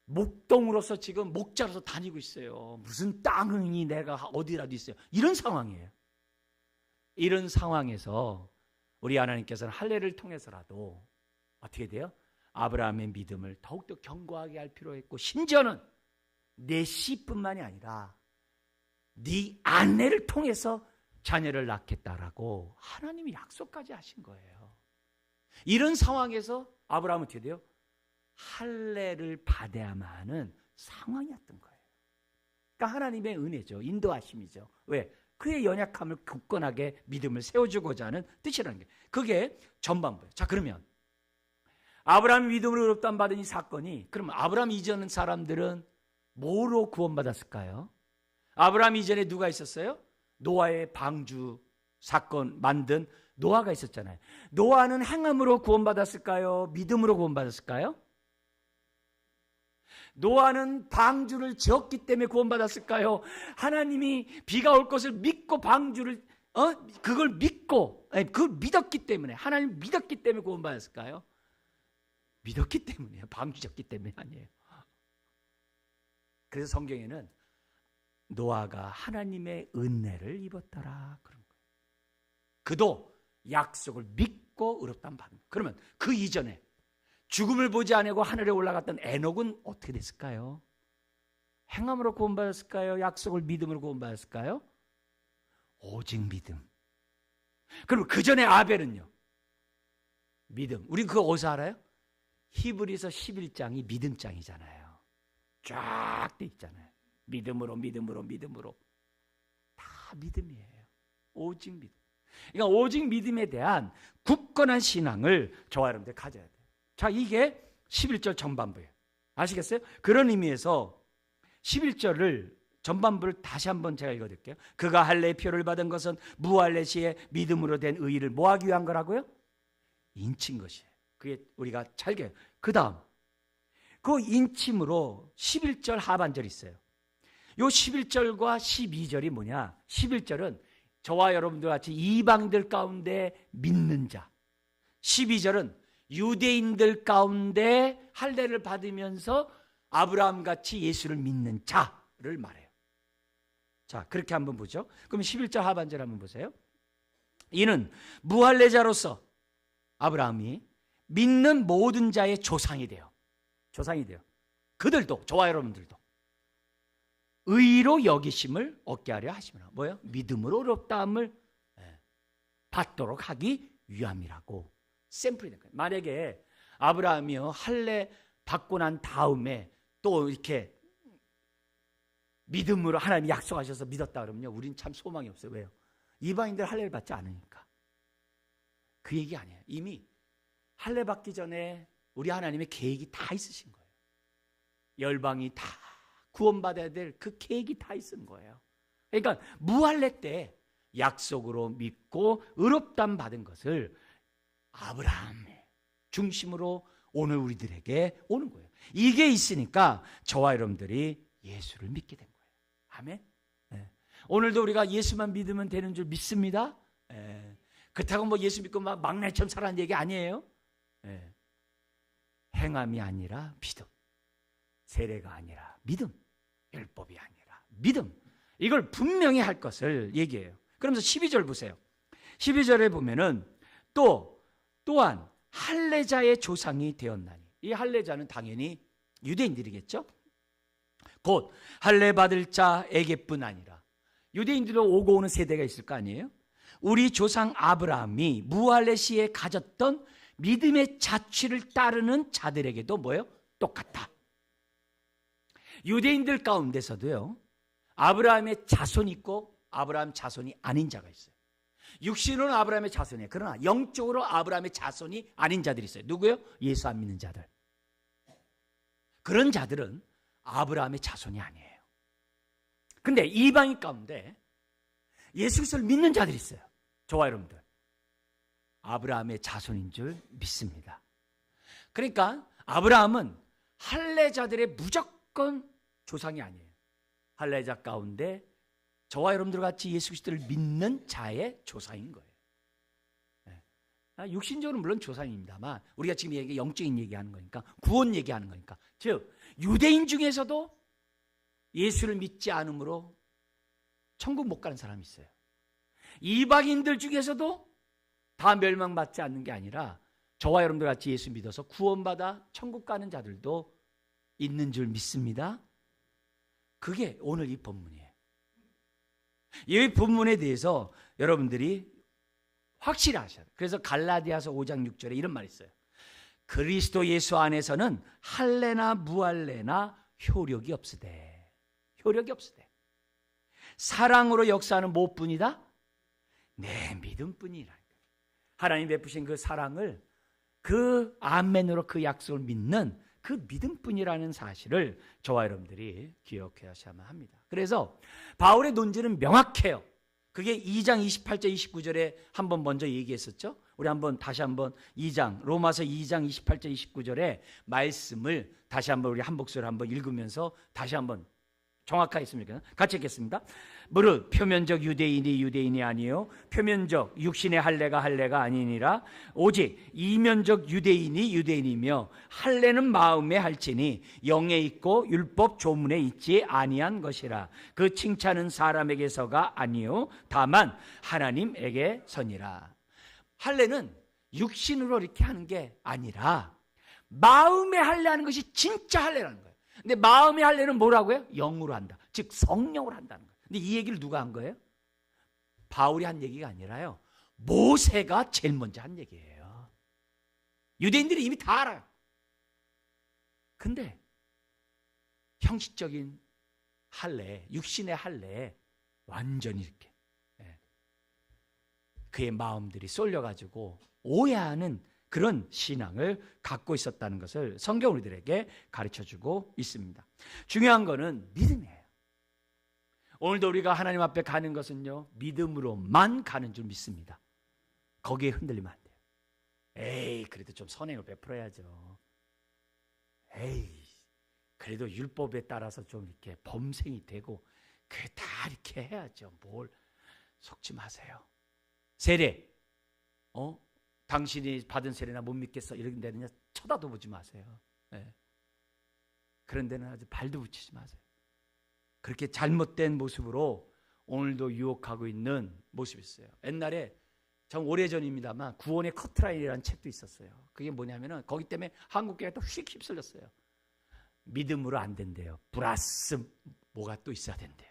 목동으로서 지금 목자로서 다니고 있어요. 무슨 땅이 내가 어디라도 있어요. 이런 상황이에요. 이런 상황에서 우리 하나님께서는 할례를 통해서라도 어떻게 돼요? 아브라함의 믿음을 더욱더 견고하게 할 필요가 있고, 심지어는 내 씨뿐만이 아니라 네 아내를 통해서 자녀를 낳겠다라고 하나님이 약속까지 하신 거예요. 이런 상황에서 아브라함은 어떻게 돼요? 할례를 받아야만 하는 상황이었던 거예요. 그러니까 하나님의 은혜죠. 인도하심이죠. 왜? 그의 연약함을 굳건하게 믿음을 세워주고자 하는 뜻이라는 게, 그게 전반부예요. 자, 그러면 아브라함이 믿음으로 의롭다함 받은 이 사건이, 그럼 아브라함 이전 사람들은 뭐로 구원받았을까요? 아브라함 이전에 누가 있었어요? 노아의 방주 사건 만든 노아가 있었잖아요. 노아는 행함으로 구원받았을까요? 믿음으로 구원받았을까요? 노아는 방주를 지었기 때문에 구원받았을까요? 하나님이 비가 올 것을 믿고 방주를 그걸 믿고, 그걸 믿었기 때문에, 하나님 믿었기 때문에 구원받았을까요? 믿었기 때문이에요. 방주 지었기 때문이 아니에요. 그래서 성경에는 노아가 하나님의 은혜를 입었더라 그런 거예요. 그도 약속을 믿고 의롭다함 받은 거예요. 그러면 그 이전에 죽음을 보지 않고 하늘에 올라갔던 에녹은 어떻게 됐을까요? 행함으로 구원받았을까요? 약속을 믿음으로 구원받았을까요? 오직 믿음. 그럼 그 전에 아벨은요? 믿음. 우리 그거 어디서 알아요? 히브리서 11장이 믿음장이잖아요. 쫙 돼 있잖아요. 믿음으로 다 믿음이에요. 오직 믿음. 그러니까 오직 믿음에 대한 굳건한 신앙을 저와 여러분들 가져야 돼요. 자, 이게 11절 전반부예요. 아시겠어요? 그런 의미에서 11절을 전반부를 다시 한번 제가 읽어드릴게요. 그가 할례의 표를 받은 것은 무할례 시에 믿음으로 된 의의를 뭐하기 위한 거라고요? 인친 것이에요. 그게 우리가 잘게. 그 다음 그 인침으로 11절 하반절이 있어요. 요 11절과 12절이 뭐냐? 11절은 저와 여러분들 같이 이방들 가운데 믿는 자, 12절은 유대인들 가운데 할례를 받으면서 아브라함 같이 예수를 믿는 자를 말해요. 자, 그렇게 한번 보죠. 그럼 11절 하반절 한번 보세요. 이는 무할례자로서 아브라함이 믿는 모든 자의 조상이 돼요. 그들도, 저와 여러분들도 의로 여기심을 얻게 하려 하심이라. 뭐예요? 믿음으로 의롭다함을 받도록 하기 위함이라고 샘플이 된 거예요. 만약에 아브라함이요 할례 받고 난 다음에 또 이렇게 믿음으로 하나님이 약속하셔서 믿었다 그러면요, 우린 참 소망이 없어요. 왜요? 이방인들 할례를 받지 않으니까. 그 얘기 아니에요. 이미 할례 받기 전에 우리 하나님의 계획이 다 있으신 거예요. 열방이 다 구원받아야 될 그 계획이 다 있은 거예요. 그러니까 무할례 때 약속으로 믿고 의롭다함 받은 것을 아브라함의 중심으로 오늘 우리들에게 오는 거예요. 이게 있으니까 저와 여러분들이 예수를 믿게 된 거예요. 아멘. 네. 오늘도 우리가 예수만 믿으면 되는 줄 믿습니다. 네. 그렇다고 뭐 예수 믿고 막 막내처럼 살라는 얘기 아니에요. 네. 행함이 아니라 믿음, 세례가 아니라 믿음, 율법이 아니라 믿음, 이걸 분명히 할 것을 얘기해요. 그러면서 12절 보세요. 12절에 보면은 또한 할례자의 조상이 되었나니, 이 할례자는 당연히 유대인들이겠죠. 곧 할례 받을 자에게뿐 아니라, 유대인들도 오고 오는 세대가 있을 거 아니에요. 우리 조상 아브라함이 무할례 시에 가졌던 믿음의 자취를 따르는 자들에게도 뭐예요? 똑같다. 유대인들 가운데서도요, 아브라함의 자손이 있고 아브라함 자손이 아닌 자가 있어요. 육신으로는 아브라함의 자손이에요. 그러나 영적으로 아브라함의 자손이 아닌 자들이 있어요. 누구요? 예수 안 믿는 자들. 그런 자들은 아브라함의 자손이 아니에요. 근데 이방인 가운데 예수 그리스도를 믿는 자들이 있어요. 저와 여러분들, 아브라함의 자손인 줄 믿습니다. 그러니까 아브라함은 할례자들의 무조건 조상이 아니에요. 할례자 가운데 저와 여러분들 같이 예수 그리스도를 믿는 자의 조상인 거예요. 육신적으로 물론 조상입니다만 우리가 지금 얘기 영적인 얘기하는 거니까, 구원 얘기하는 거니까, 즉 유대인 중에서도 예수를 믿지 않으므로 천국 못 가는 사람이 있어요. 이방인들 중에서도 다 멸망받지 않는 게 아니라 저와 여러분들 같이 예수 믿어서 구원받아 천국 가는 자들도 있는 줄 믿습니다. 그게 오늘 이 본문이에요. 이 본문에 대해서 여러분들이 확실히 하셔야 돼요. 그래서 갈라디아서 5장 6절에 이런 말이 있어요. 그리스도 예수 안에서는 할례나 무할례나 효력이 없으되, 효력이 없으되 사랑으로 역사하는 무엇뿐이다? 내 믿음뿐이라. 하나님 베푸신 그 사랑을, 그 아멘으로 그 약속을 믿는 그 믿음뿐이라는 사실을 저와 여러분들이 기억해 하셔야만 합니다. 그래서 바울의 논지는 명확해요. 그게 2장 28절 29절에 한번 먼저 얘기했었죠. 우리 다시 한번 2장, 로마서 2장 28절 29절의 말씀을 다시 한번 우리 한 목소리로 한번 읽으면서 다시 한번 정확하게 했습니까? 같이 읽겠습니다. 무릇 표면적 유대인이 아니요 표면적 육신의 할례가 아니니라. 오직 이면적 유대인이며 할례는 마음에 할지니 영에 있고 율법 조문에 있지 아니한 것이라. 그 칭찬은 사람에게서가 아니요 다만 하나님에게서니라. 할례는 육신으로 이렇게 하는 게 아니라 마음에 할례하는 것이 진짜 할례라는 거예요. 근데 마음의 할례는 뭐라고요? 영으로 한다. 즉 성령으로 한다는 거예요. 근데 이 얘기를 누가 한 거예요? 바울이 한 얘기가 아니라요, 모세가 제일 먼저 한 얘기예요. 유대인들이 이미 다 알아요. 근데 형식적인 할례, 육신의 할례 완전히 이렇게 그의 마음들이 쏠려가지고 오해하는 그런 신앙을 갖고 있었다는 것을 성경 우리들에게 가르쳐주고 있습니다. 중요한 거는 믿음이에요. 오늘도 우리가 하나님 앞에 가는 것은요, 믿음으로만 가는 줄 믿습니다. 거기에 흔들리면 안 돼요. 에이, 그래도 좀 선행을 베풀어야죠. 에이, 그래도 율법에 따라서 좀 이렇게 범생이 되고 그게 다 이렇게 해야죠. 뭘 속지 마세요. 세례, 당신이 받은 세례나 못 믿겠어 이런 데는 쳐다도 보지 마세요. 네. 그런 데는 아주 발도 붙이지 마세요. 그렇게 잘못된 모습으로 오늘도 유혹하고 있는 모습이 있어요. 옛날에 정 오래전입니다만 구원의 커트라인이라는 책도 있었어요. 그게 뭐냐면은 거기 때문에 한국교회가 또 휙 휩쓸렸어요. 믿음으로 안 된대요. 플러스 뭐가 또 있어야 된대요.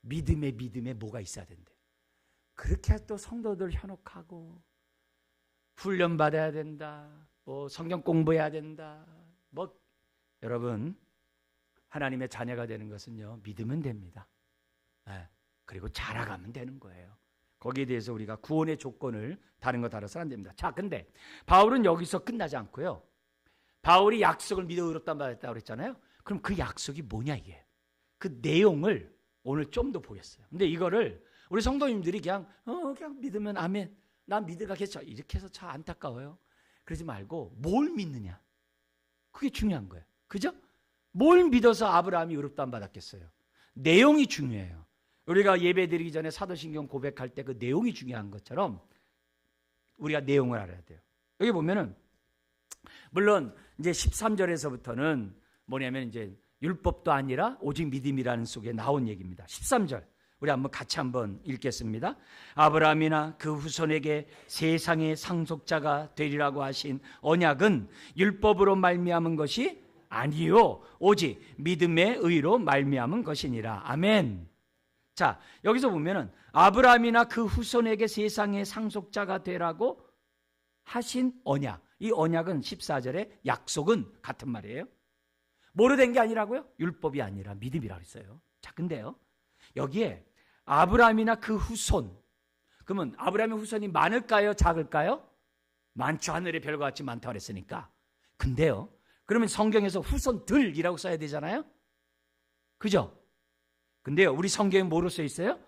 믿음에 뭐가 있어야 된대요. 그렇게 또 성도들 현혹하고 훈련 받아야 된다, 뭐 성경 공부해야 된다, 뭐 여러분 하나님의 자녀가 되는 것은요, 믿으면 됩니다. 그리고 자라가면 되는 거예요. 거기에 대해서 우리가 구원의 조건을 다른 거 따라서는 안 됩니다. 자, 근데 바울은 여기서 끝나지 않고요. 바울이 약속을 믿어 의롭다 받았다고 그랬잖아요. 그럼 그 약속이 뭐냐 이게. 그 내용을 오늘 좀 더 보겠어요. 근데 이거를 우리 성도님들이 그냥 믿으면 아멘. 난 믿어가겠죠. 이렇게 해서 참 안타까워요. 그러지 말고 뭘 믿느냐. 그게 중요한 거예요. 그죠? 뭘 믿어서 아브라함이 의롭다 받았겠어요. 내용이 중요해요. 우리가 예배 드리기 전에 사도신경 고백할 때 그 내용이 중요한 것처럼 우리가 내용을 알아야 돼요. 여기 보면은 물론 이제 13절에서부터는 뭐냐면 이제 율법도 아니라 오직 믿음이라는 속에 나온 얘기입니다. 13절 우리 같이 한번 읽겠습니다. 아브라함이나 그 후손에게 세상의 상속자가 되리라고 하신 언약은 율법으로 말미암은 것이 아니요 오직 믿음의 의로 말미암은 것이니라. 아멘. 자, 여기서 보면은 아브라함이나 그 후손에게 세상의 상속자가 되라고 하신 언약. 이 언약은 14절에 약속은 같은 말이에요. 뭐로 된 게 아니라고요? 율법이 아니라 믿음이라고 했어요. 자, 근데요. 여기에 아브라함이나 그 후손. 그러면 아브라함의 후손이 많을까요? 작을까요? 많죠. 하늘의 별과 같이 많다고 그랬으니까. 근데요. 그러면 성경에서 후손들이라고 써야 되잖아요. 그죠? 근데요. 우리 성경에 뭐로 써 있어요?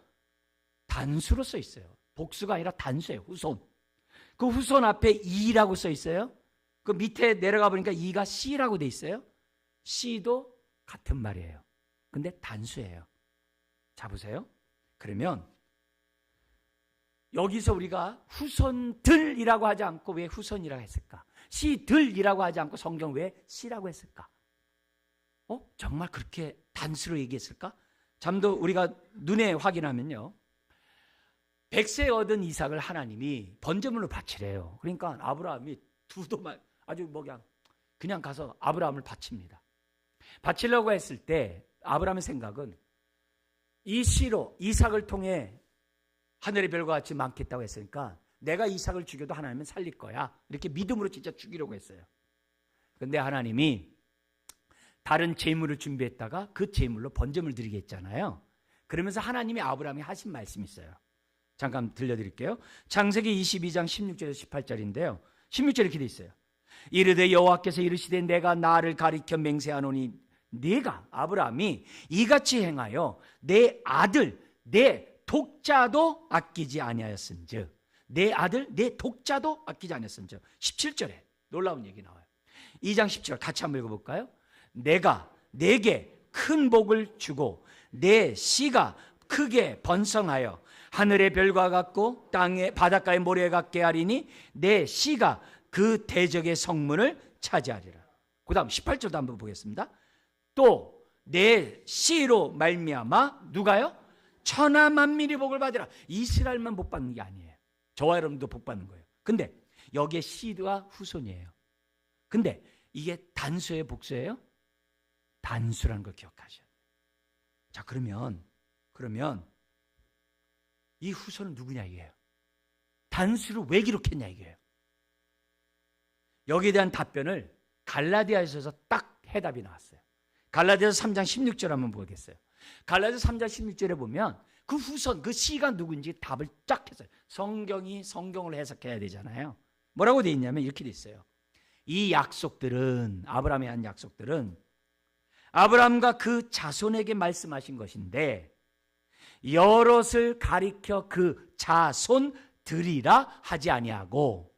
단수로 써 있어요. 복수가 아니라 단수예요. 후손. 그 후손 앞에 이라고 써 있어요. 그 밑에 내려가 보니까 이가 씨라고 돼 있어요. 씨도 같은 말이에요. 근데 단수예요. 자, 보세요. 그러면 여기서 우리가 후손들이라고 하지 않고 왜 후손이라고 했을까? 씨들이라고 하지 않고 성경 왜 씨라고 했을까? 정말 그렇게 단수로 얘기했을까? 잠도 우리가 눈에 확인하면요. 100세 얻은 이삭을 하나님이 번제물로 바치래요. 그러니까 아브라함이 두도만 아주 그냥 가서 아브라함을 바칩니다. 바치려고 했을 때 아브라함의 생각은 이 씨로 이삭을 통해 하늘의 별과 같이 많겠다고 했으니까 내가 이삭을 죽여도 하나님은 살릴 거야. 이렇게 믿음으로 진짜 죽이려고 했어요. 그런데 하나님이 다른 제물을 준비했다가 그 제물로 번제물 드리게 했잖아요. 그러면서 하나님이 아브라함이 하신 말씀이 있어요. 잠깐 들려드릴게요. 창세기 22장 16절에서 18절인데요. 16절에 이렇게 돼 있어요. 이르되 여호와께서 이르시되 내가 나를 가리켜 맹세하노니 네가 아브라함이 이같이 행하여 내 아들 내 독자도 아끼지 아니하였은즉 내 아들 내 독자도 아끼지 아니하였은즉 17절에 놀라운 얘기 나와요. 2장 10절 같이 한번 읽어볼까요? 내가 내게 큰 복을 주고 내 씨가 크게 번성하여 하늘의 별과 같고 땅의 바닷가의 모래 같게 하리니 내 씨가 그 대적의 성문을 차지하리라. 그 다음 18절도 한번 보겠습니다. 또 내 씨로 말미암아 누가요? 천하 만민이 복을 받으라. 이스라엘만 복 받는 게 아니에요. 저와 여러분도 복 받는 거예요. 근데 여기에 씨와 후손이에요. 근데 이게 단수예요, 복수예요? 단수라는 걸 기억하셔야 돼요. 자, 그러면 이 후손은 누구냐 이게요. 단수를 왜 기록했냐 이게요. 여기에 대한 답변을 갈라디아에서 딱 해답이 나왔어요. 갈라디아서 3장 16절 한번 보겠어요. 갈라디아서 3장 16절에 보면 그 후손, 그 씨가 누군지 답을 쫙 했어요. 성경을 해석해야 되잖아요. 뭐라고 돼 있냐면 이렇게 돼 있어요. 이 약속들은 아브라함이 한 약속들은 아브라함과 그 자손에게 말씀하신 것인데 여럿을 가리켜 그 자손들이라 하지 아니하시고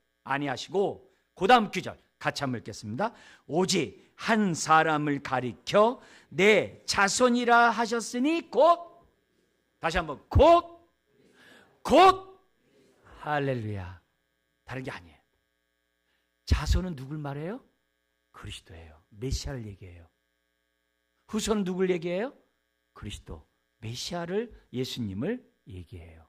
그 다음 구절 같이 한번 읽겠습니다. 오직 한 사람을 가리켜 내 자손이라 하셨으니 곧 다시 한번 곧 할렐루야. 다른 게 아니에요. 자손은 누굴 말해요? 그리스도예요. 메시아를 얘기해요. 후손은 누굴 얘기해요? 그리스도, 메시아를, 예수님을 얘기해요.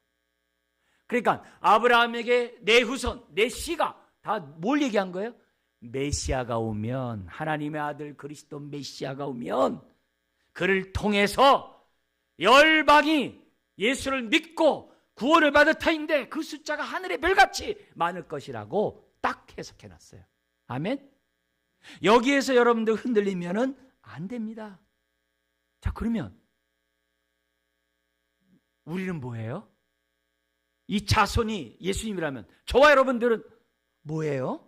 그러니까 아브라함에게 내 후손, 내 씨가 다 뭘 얘기한 거예요? 메시아가 오면, 하나님의 아들 그리스도 메시아가 오면 그를 통해서 열방이 예수를 믿고 구원을 받을 터인데 그 숫자가 하늘의 별같이 많을 것이라고 딱 해석해놨어요. 아멘? 여기에서 여러분들 흔들리면은 안 됩니다. 자, 그러면 우리는 뭐예요? 이 자손이 예수님이라면 저와 여러분들은 뭐예요?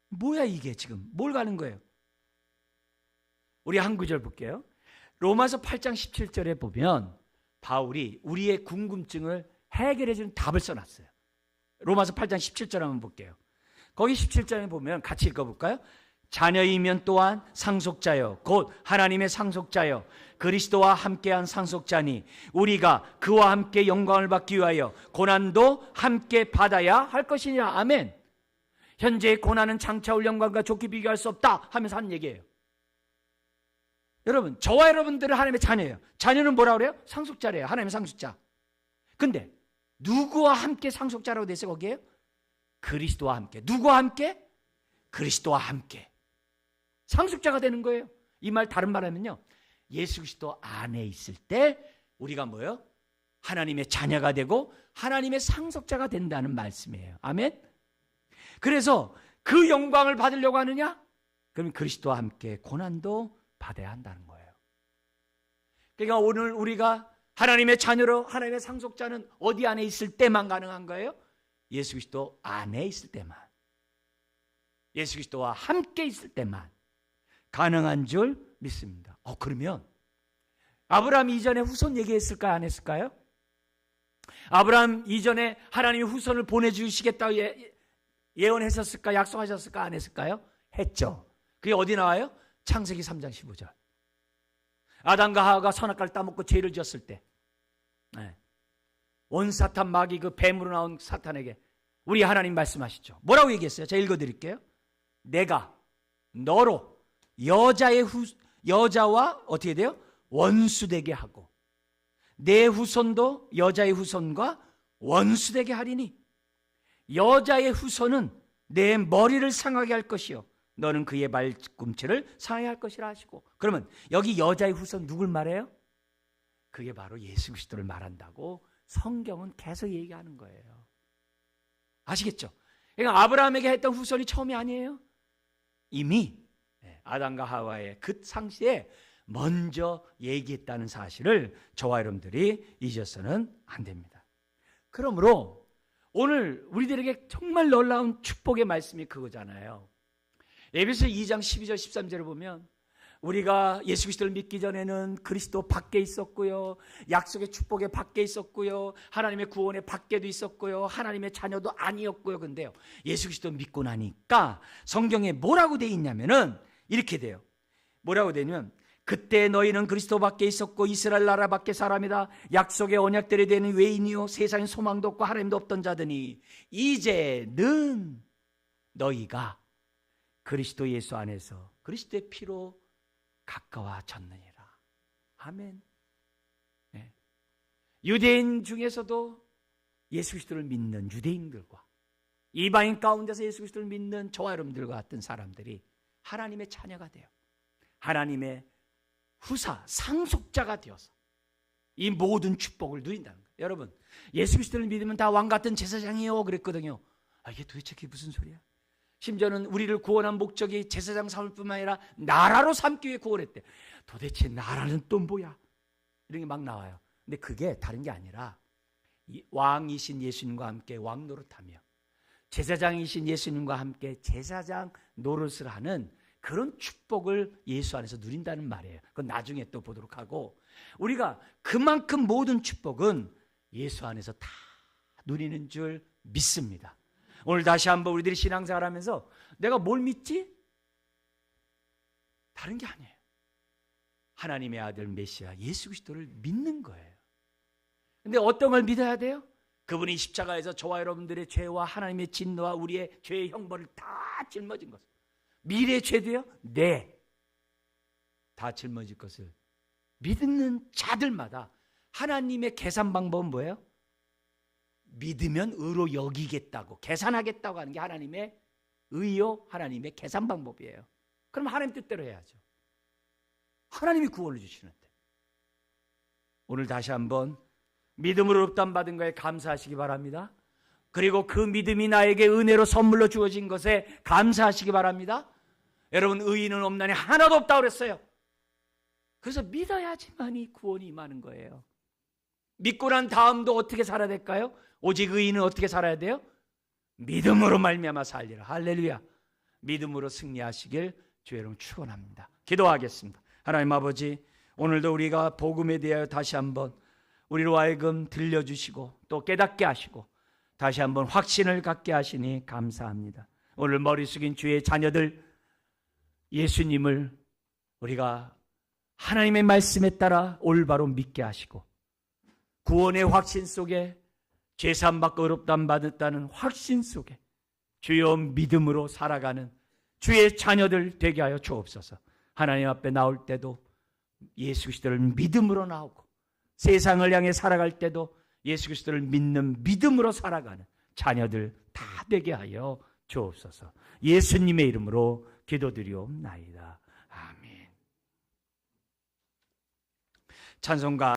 뭐야 이게 지금? 뭘 가는 거예요? 우리 한 구절 볼게요. 로마서 8장 17절에 보면 바울이 우리의 궁금증을 해결해 주는 답을 써놨어요. 로마서 8장 17절 한번 볼게요. 거기 17절에 보면 같이 읽어볼까요? 자녀이면 또한 상속자여 곧 하나님의 상속자여 그리스도와 함께한 상속자니 우리가 그와 함께 영광을 받기 위하여 고난도 함께 받아야 할 것이니라. 아멘. 현재의 고난은 장차 올 영광과 좋게 비교할 수 없다 하면서 하는 얘기예요. 여러분, 저와 여러분들은 하나님의 자녀예요. 자녀는 뭐라고 그래요? 상속자래요. 하나님의 상속자. 근데 누구와 함께 상속자라고 되세요? 거기에요? 그리스도와 함께. 누구와 함께? 그리스도와 함께 상속자가 되는 거예요. 이 말 다른 말하면요, 예수 그리스도 안에 있을 때 우리가 뭐예요? 하나님의 자녀가 되고 하나님의 상속자가 된다는 말씀이에요. 아멘. 그래서 그 영광을 받으려고 하느냐? 그럼 그리스도와 함께 고난도 받아야 한다는 거예요. 그러니까 오늘 우리가 하나님의 자녀로 하나님의 상속자는 어디 안에 있을 때만 가능한 거예요? 예수 그리스도 안에 있을 때만, 예수 그리스도와 함께 있을 때만 가능한 줄 믿습니다. 그러면 아브라함 이전에 후손 얘기했을까요? 안 했을까요? 아브라함 이전에 하나님이 후손을 보내주시겠다고 예언했었을까? 약속하셨을까? 안 했을까요? 했죠. 그게 어디 나와요? 창세기 3장 15절. 아담과 하와가 선악과를 따먹고 죄를 지었을 때 온 사탄 마귀 그 뱀으로 나온 사탄에게 우리 하나님 말씀하시죠. 뭐라고 얘기했어요? 제가 읽어드릴게요. 내가 너로 여자와 어떻게 돼요? 원수되게 하고 내 후손도 여자의 후손과 원수되게 하리니 여자의 후손은 내 머리를 상하게 할 것이요 너는 그의 발꿈치를 상하게 할 것이라 하시고. 그러면 여기 여자의 후손 누굴 말해요? 그게 바로 예수 그리스도를 말한다고 성경은 계속 얘기하는 거예요. 아시겠죠? 그러니까 아브라함에게 했던 후손이 처음이 아니에요. 이미 아담과 하와의 그 상시에 먼저 얘기했다는 사실을 저와 여러분들이 잊어서는 안 됩니다. 그러므로 오늘 우리들에게 정말 놀라운 축복의 말씀이 그거잖아요. 에베소 2장 12절 13절을 보면 우리가 예수 그리스도를 믿기 전에는 그리스도 밖에 있었고요, 약속의 축복의 밖에 있었고요, 하나님의 구원의 밖에도 있었고요, 하나님의 자녀도 아니었고요. 근데요, 예수 그리스도 믿고 나니까 성경에 뭐라고 돼 있냐면은 이렇게 돼요. 뭐라고 되냐면 그때 너희는 그리스도 밖에 있었고 이스라엘 나라 밖에 사람이다. 약속의 언약들에 대한 외인이요 세상에 소망도 없고 하나님도 없던 자더니 이제는 너희가 그리스도 예수 안에서 그리스도의 피로 가까워졌느니라. 아멘. 네. 유대인 중에서도 예수 그리스도를 믿는 유대인들과 이방인 가운데서 예수 그리스도를 믿는 저와 여러분들과 같은 사람들이 하나님의 자녀가 되어 하나님의 후사, 상속자가 되어서 이 모든 축복을 누린다는 거예요. 여러분, 예수 그리스도를 믿으면 다 왕 같은 제사장이요 그랬거든요. 이게 도대체 그게 무슨 소리야? 심지어는 우리를 구원한 목적이 제사장 삼을뿐만 아니라 나라로 삼기 위해 구원했대. 도대체 나라는 또 뭐야? 이런 게 막 나와요. 근데 그게 다른 게 아니라 왕이신 예수님과 함께 왕 노릇하며 제사장이신 예수님과 함께 제사장 노릇을 하는 그런 축복을 예수 안에서 누린다는 말이에요. 그건 나중에 또 보도록 하고, 우리가 그만큼 모든 축복은 예수 안에서 다 누리는 줄 믿습니다. 오늘 다시 한번 우리들이 신앙생활하면서 내가 뭘 믿지? 다른 게 아니에요. 하나님의 아들 메시아 예수 그리스도를 믿는 거예요. 근데 어떤 걸 믿어야 돼요? 그분이 십자가에서 저와 여러분들의 죄와 하나님의 진노와 우리의 죄의 형벌을 다 짊어진 것을, 미래의 죄도요? 네, 다 짊어질 것을 믿는 자들마다 하나님의 계산 방법은 뭐예요? 믿으면 의로 여기겠다고, 계산하겠다고 하는 게 하나님의 의요, 하나님의 계산 방법이에요. 그럼 하나님 뜻대로 해야죠. 하나님이 구원을 주시는데. 오늘 다시 한번 믿음으로 흡담 받은 것에 감사하시기 바랍니다. 그리고 그 믿음이 나에게 은혜로 선물로 주어진 것에 감사하시기 바랍니다. 여러분, 의인은 없나니 하나도 없다고 그랬어요. 그래서 믿어야지만이 구원이 임하는 거예요. 믿고 난 다음도 어떻게 살아야 될까요? 오직 의인은 어떻게 살아야 돼요? 믿음으로 말미암아 살리라. 할렐루야. 믿음으로 승리하시길 주의 이름으로 축원합니다. 기도하겠습니다. 하나님 아버지, 오늘도 우리가 복음에 대하여 다시 한번 우리로 하여금 들려주시고 또 깨닫게 하시고 다시 한번 확신을 갖게 하시니 감사합니다. 오늘 머리 숙인 주의 자녀들, 예수님을 우리가 하나님의 말씀에 따라 올바로 믿게 하시고 구원의 확신 속에 죄사함 받고 의롭다함 받았다는 확신 속에 주여 믿음으로 살아가는 주의 자녀들 되게 하여 주옵소서. 하나님 앞에 나올 때도 예수 그리스도를 믿음으로 나오고 세상을 향해 살아갈 때도 예수 그리스도를 믿는 믿음으로 살아가는 자녀들 다 되게 하여 주옵소서. 예수님의 이름으로 기도드리옵나이다. 아멘. 찬송가